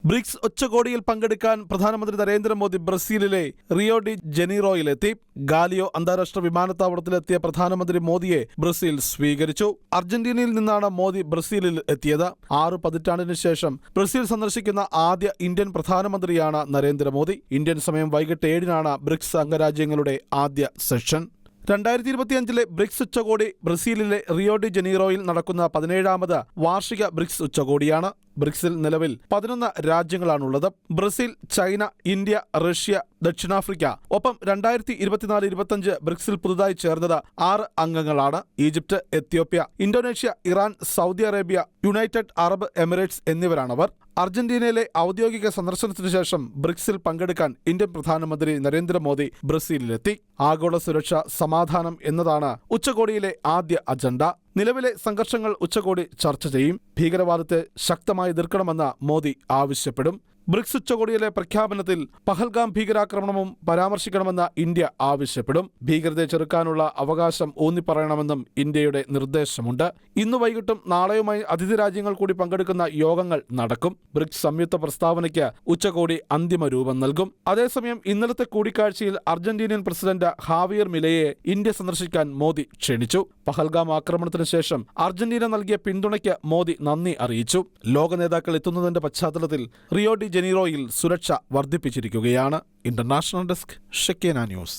BRICS ഉച്ചകോടിയിൽ പങ്കെടുക്കാൻ പ്രധാനമന്ത്രി നരേന്ദ്രമോദി ബ്രസീലിലെ റിയോ ഡി ജനീറോയിലെത്തി. ഗാലിയോ അന്താരാഷ്ട്ര വിമാനത്താവളത്തിലെത്തിയ പ്രധാനമന്ത്രി മോദിയെ ബ്രസീൽ സ്വീകരിച്ചു. അർജന്റീനയിൽ നിന്നാണ് മോദി ബ്രസീലിൽ എത്തിയത്. 6 പതിറ്റാണ്ടിനു ശേഷം ബ്രസീൽ സന്ദർശിക്കുന്ന ആദ്യ ഇന്ത്യൻ പ്രധാനമന്ത്രിയാണ് നരേന്ദ്രമോദി. ഇന്ത്യൻ സമയം വൈകിട്ട് 7-നാണ് ബ്രിക്സ് അംഗരാജ്യങ്ങളുടെ ആദ്യ സെഷൻ. 2025 ബ്രിക്സ് ഉച്ചകോടി ബ്രസീലിലെ റിയോ ഡി ജനീറോയിൽ നടക്കുന്ന 17ാമത് വാർഷിക ബ്രിക്സ് ഉച്ചകോടിയാണ്. ബ്രിക്സിൽ നിലവിൽ 11 രാജ്യങ്ങളാണുള്ളത്. ബ്രസീൽ, ചൈന, ഇന്ത്യ, റഷ്യ, ദക്ഷിണാഫ്രിക്ക. ഒപ്പം 2024-25 ബ്രിക്സിൽ പുതുതായി ചേർന്നത് 6 അംഗങ്ങളാണ്. Egypt, Ethiopia, Indonesia, Iran, Saudi Arabia, United Arab Emirates എന്നിവരാണവർ. അർജന്റീനയിലെ ഔദ്യോഗിക സന്ദർശനത്തിനു ശേഷം ബ്രിക്സിൽ പങ്കെടുക്കാൻ ഇന്ത്യൻ പ്രധാനമന്ത്രി നരേന്ദ്രമോദി ബ്രസീലിലെത്തി. ആഗോള സുരക്ഷ, സമാധാനം എന്നതാണ് ഉച്ചകോടിയിലെ ആദ്യ അജണ്ട. നിലവിലെ സംഘർഷങ്ങൾ ഉച്ചകോടി ചർച്ച ചെയ്യും. ഭീകരവാദത്തെ ശക്തമായി എതിർക്കണമെന്ന് മോദി ആവശ്യപ്പെടും. ബ്രിക്സ് ഉച്ചകോടിയിലെ പ്രഖ്യാപനത്തിൽ പഹൽഗാം ഭീകരാക്രമണവും പരാമർശിക്കണമെന്ന് ഇന്ത്യ ആവശ്യപ്പെടും. ഭീകരതയെ ചെറുക്കാനുള്ള അവകാശം ഊന്നിപ്പറയണമെന്നും ഇന്ത്യയുടെ നിർദ്ദേശമുണ്ട്. ഇന്നു വൈകിട്ടും നാളെയുമായി അതിഥി രാജ്യങ്ങൾ കൂടി പങ്കെടുക്കുന്ന യോഗങ്ങൾ നടക്കും. ബ്രിക്സ് സംയുക്ത പ്രസ്താവനയ്ക്ക് ഉച്ചകോടി അന്തിമ രൂപം നൽകും. അതേസമയം ഇന്നലത്തെ കൂടിക്കാഴ്ചയിൽ അർജന്റീനിയൻ പ്രസിഡന്റ് ഹാവിയർ മിലയെ ഇന്ത്യ സന്ദർശിക്കാൻ മോദി ക്ഷണിച്ചു. പഹൽഗാം ആക്രമണത്തിന് ശേഷം അർജന്റീന നൽകിയ പിന്തുണയ്ക്ക് മോദി നന്ദി അറിയിച്ചു. ലോക നേതാക്കൾ എത്തുന്നതിന്റെ പശ്ചാത്തലത്തിൽ റിയോ ഡി ജനീറോയിൽ സുരക്ഷ വർദ്ധിപ്പിച്ചിരിക്കുകയാണ്. ഇന്റർനാഷണൽ ഡെസ്ക്, ഷെക്കേന ന്യൂസ്.